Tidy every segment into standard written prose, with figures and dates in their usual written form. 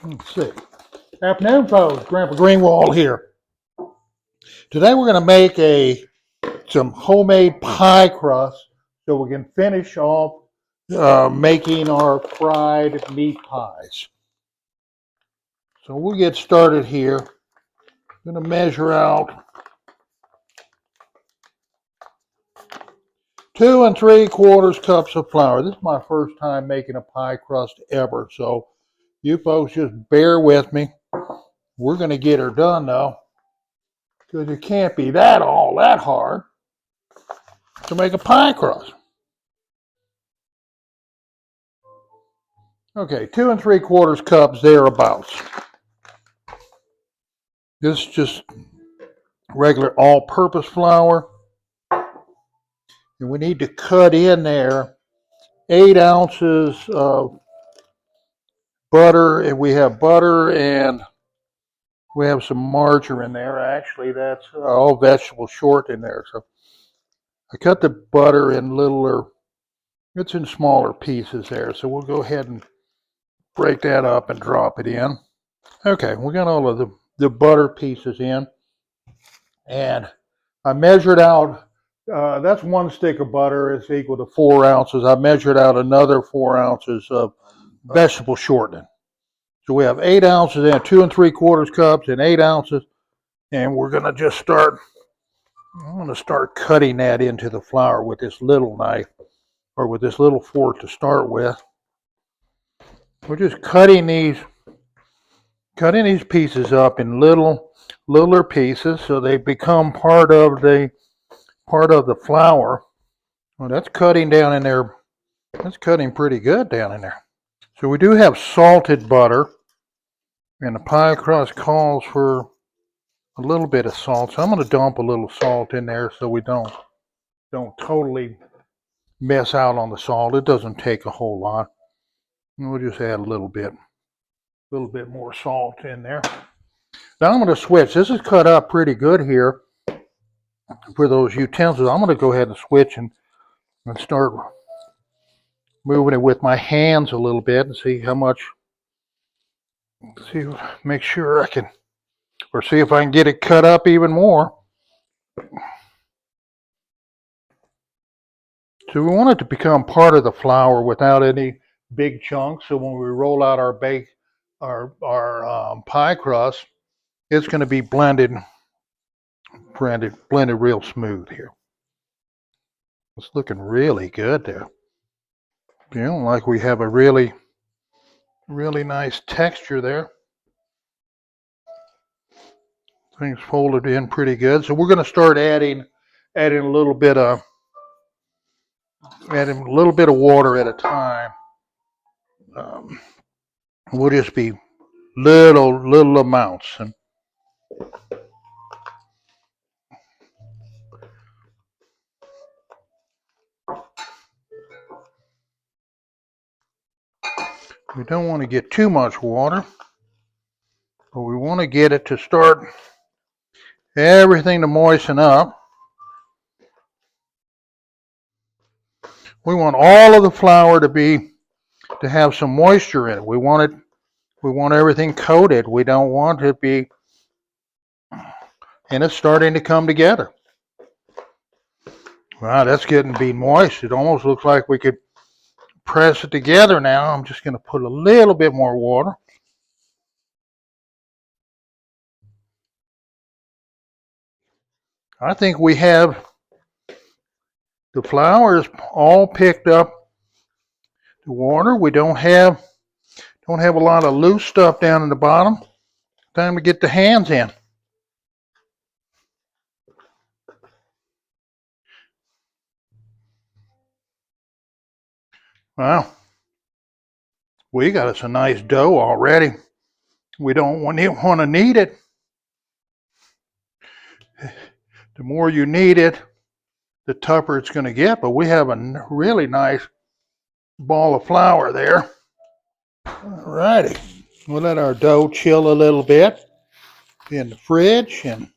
Let's see. Afternoon, folks. Grandpa Greenwald here. Today we're going to make some homemade pie crust so we can finish off making our fried meat pies. So we'll get started here. I'm going to measure out 2 3/4 cups of flour. This is my first time making a pie crust ever, so you folks just bear with me. We're going to get her done though, because it can't be that hard to make a pie crust. Okay, 2 3/4 cups thereabouts. This is just regular all-purpose flour. And we need to cut in there 8 ounces of butter, and we have butter and we have some margarine there. Actually, that's all vegetable short in there. So I cut the butter in it's in smaller pieces there. So we'll go ahead and break that up and drop it in. Okay, we got all of the butter pieces in. And I measured out, that's 1 stick of butter is equal to 4 ounces. I measured out another 4 ounces of vegetable shortening. So we have 8 ounces and 2 3/4 cups and 8 ounces. And we're going to just I'm going to start cutting that into the flour with this little knife or with this little fork to start with. We're just cutting these pieces up in littler pieces so they become part of the flour. Well, that's cutting down in there. That's cutting pretty good down in there. So we do have salted butter, and the pie crust calls for a little bit of salt. So I'm going to dump a little salt in there so we don't totally miss out on the salt. It doesn't take a whole lot. We'll just add a little bit more salt in there. Now I'm going to switch. This is cut up pretty good here for those utensils. I'm going to go ahead and switch and start moving it with my hands a little bit and see how much. Make sure I can, or see if I can get it cut up even more. So we want it to become part of the flour without any big chunks. So when we roll out our pie crust, it's going to be blended real smooth here. It's looking really good there. Like we have a really nice texture there. Things folded in pretty good. So we're going to start adding a little bit of water at a time. We'll just be little amounts. And we don't want to get too much water, but we want to get it to start everything to moisten up. We want all of the flour to have some moisture in it. We want everything coated. We don't want it to be, and it's starting to come together. Wow, that's getting to be moist. It almost looks like we could press it together now. I'm just going to put a little bit more water. I think we have the flour is all picked up. The water, we don't have a lot of loose stuff down in the bottom. Time to get the hands in. Wow, we got us a nice dough already. We don't want to knead it. The more you knead it, the tougher it's going to get. But we have a really nice ball of flour there. All righty. We'll let our dough chill a little bit in the fridge, and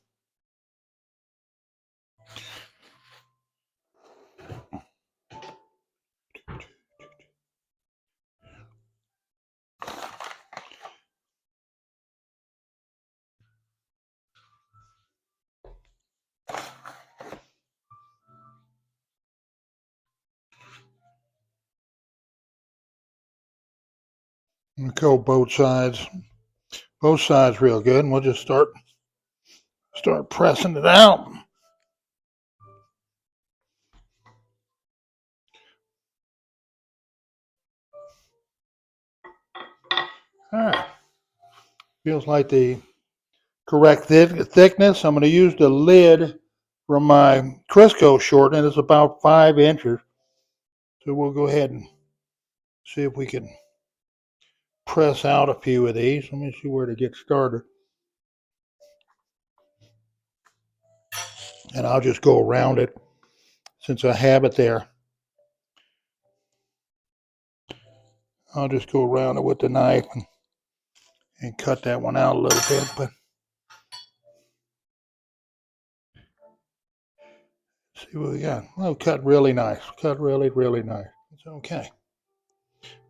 Coat both sides real good, and we'll just start pressing it out. All right, feels like the correct thickness. I'm going to use the lid from my Crisco shortening. It's about 5 inches. So we'll go ahead and see if we can press out a few of these. Let me see where to get started. And I'll just go around it since I have it there. I'll just go around it with the knife and cut that one out a little bit. But see what we got. Oh, cut really nice. Cut really, really nice. It's okay.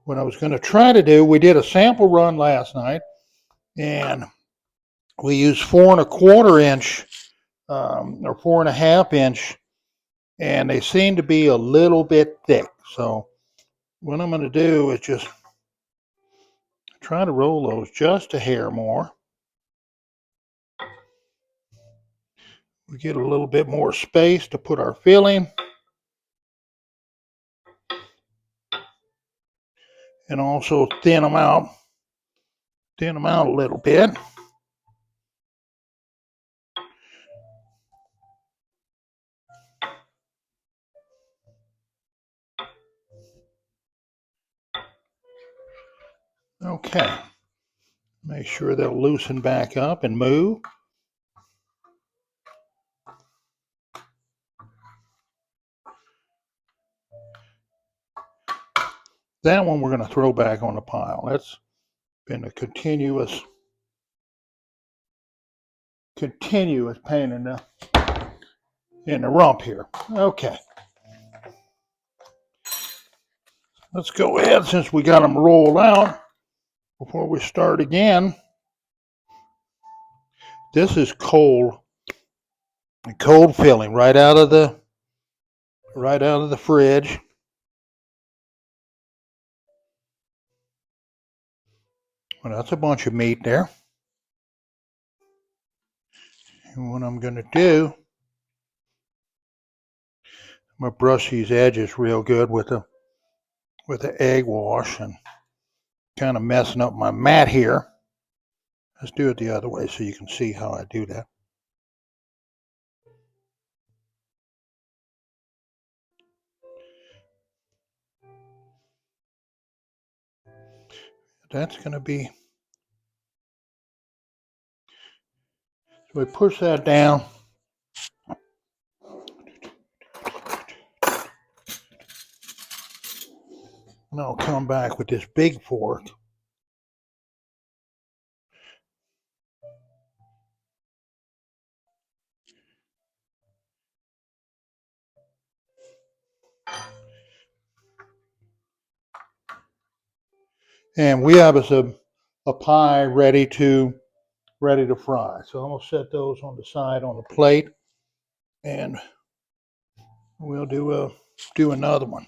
What I was going to try to do, we did a sample run last night, and we used 4¼ inch or 4½ inch, and they seem to be a little bit thick. So what I'm going to do is just try to roll those just a hair more. We get a little bit more space to put our filling. And also thin them out a little bit. Okay. Make sure they'll loosen back up and move. That one we're going to throw back on the pile. That's been a continuous pain in the rump here. Okay. Let's go ahead, since we got them rolled out, before we start again. This is cold filling right out of the fridge. Well, that's a bunch of meat there. And what I'm going to do, I'm going to brush these edges real good with the egg wash, and kind of messing up my mat here. Let's do it the other way so you can see how I do that. That's going to be, so we push that down. And I'll come back with this big fork. And we have a pie ready to fry. So I'm going to set those on the side on the plate, and we'll do another one.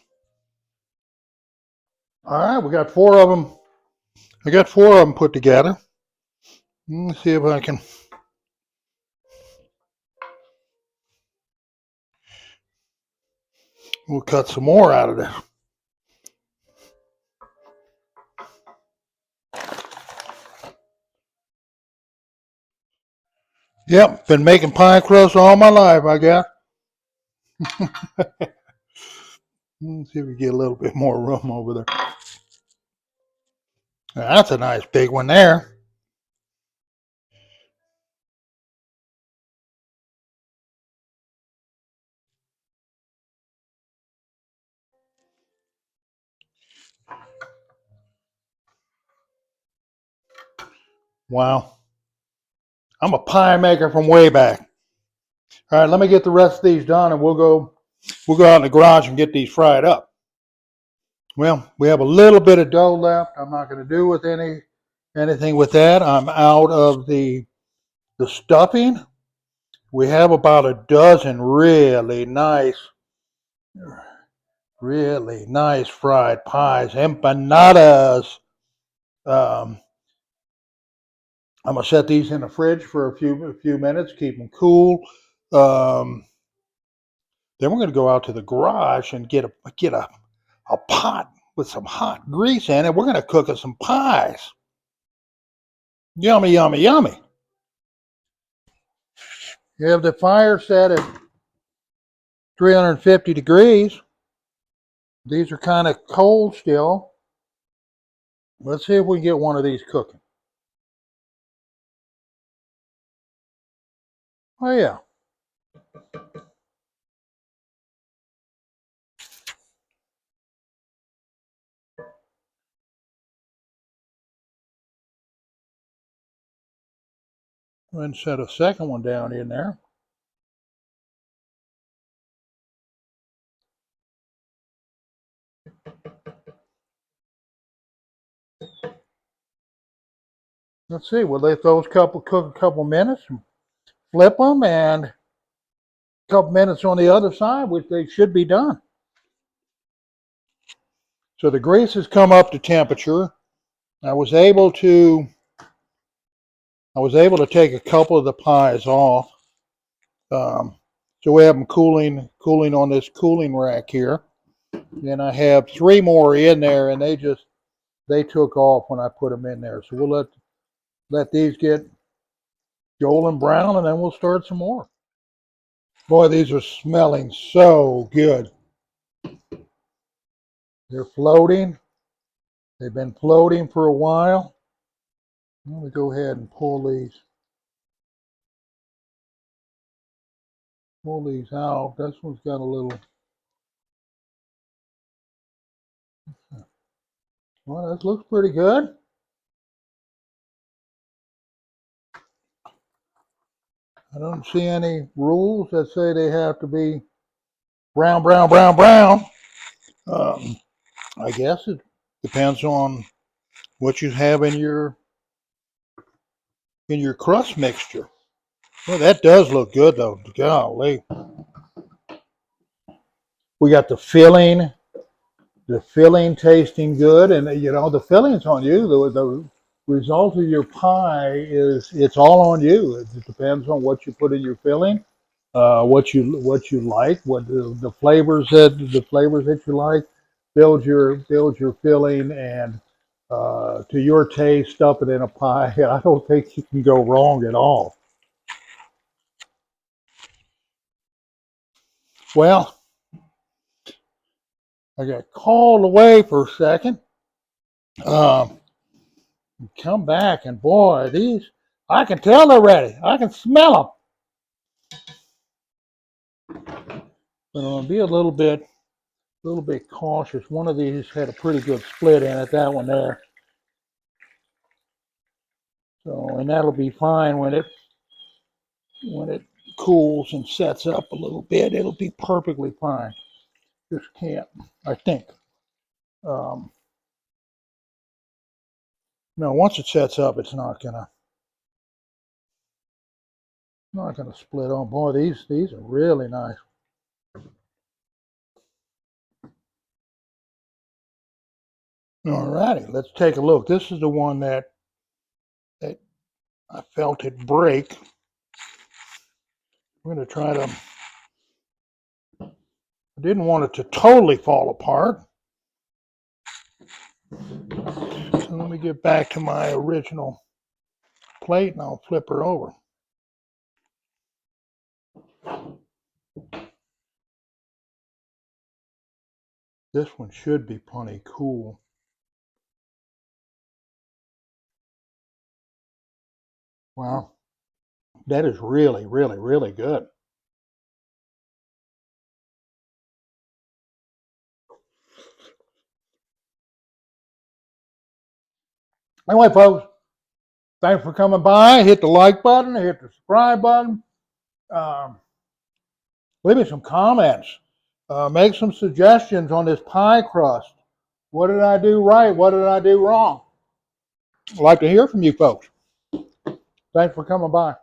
All right, we got 4 of them. I got 4 of them put together. Let's see if I can. We'll cut some more out of this. Yep, been making pie crust all my life, I guess. Let's see if we get a little bit more room over there. That's a nice big one there. Wow. I'm a pie maker from way back. All right, let me get the rest of these done, and we'll go out in the garage and get these fried up. Well, we have a little bit of dough left. I'm not going to do with anything with that. I'm out of the stuffing. We have about a dozen really nice fried pies, empanadas. I'm gonna set these in the fridge for a few minutes, keep them cool. Um, then we're gonna go out to the garage and get a pot with some hot grease in it. We're gonna cook us some pies. Yummy, yummy, yummy. You have the fire set at 350 degrees. These are kind of cold still. Let's see if we can get one of these cooking. Oh yeah. Go ahead and set a second one down in there. Let's see, we'll let those cook a couple minutes, and flip them, and a couple minutes on the other side, which they should be done. So the grease has come up to temperature. I was able to take a couple of the pies off. So we have them cooling on this cooling rack here. And I have 3 more in there, and they took off when I put them in there. So we'll let these get golden brown, and then we'll start some more. Boy, these are smelling so good. They're floating. They've been floating for a while. Let me go ahead and pull these out. This one's got a little, well, this looks pretty good. I don't see any rules that say they have to be brown, brown, brown, brown. I guess it depends on what you have in your crust mixture. Well, that does look good though. Golly. We got the filling tasting good, and you know the filling's on you. The result of your pie it's all on you. It depends on what you put in your filling, what you like, what the flavors that you like. Build your filling, and to your taste, stuff it in a pie. I don't think you can go wrong at all. Well, I got called away for a second. Come back, and boy, these, I can tell they're ready. I can smell them. But I'm gonna be a little bit cautious. One of these had a pretty good split in it. That one there. So, and that'll be fine when it cools and sets up a little bit. It'll be perfectly fine. Just can't, I think. No, once it sets up, it's not gonna split on. Boy, these are really nice. All righty, let's take a look. This is the one that I felt it break. I'm going to try to, I didn't want it to totally fall apart. So let me get back to my original plate, and I'll flip her over. This one should be plenty cool. Wow, that is really, really, really good. Anyway, folks, thanks for coming by. Hit the like button, hit the subscribe button. Leave me some comments. Make some suggestions on this pie crust. What did I do right? What did I do wrong? I'd like to hear from you folks. Thanks for coming by.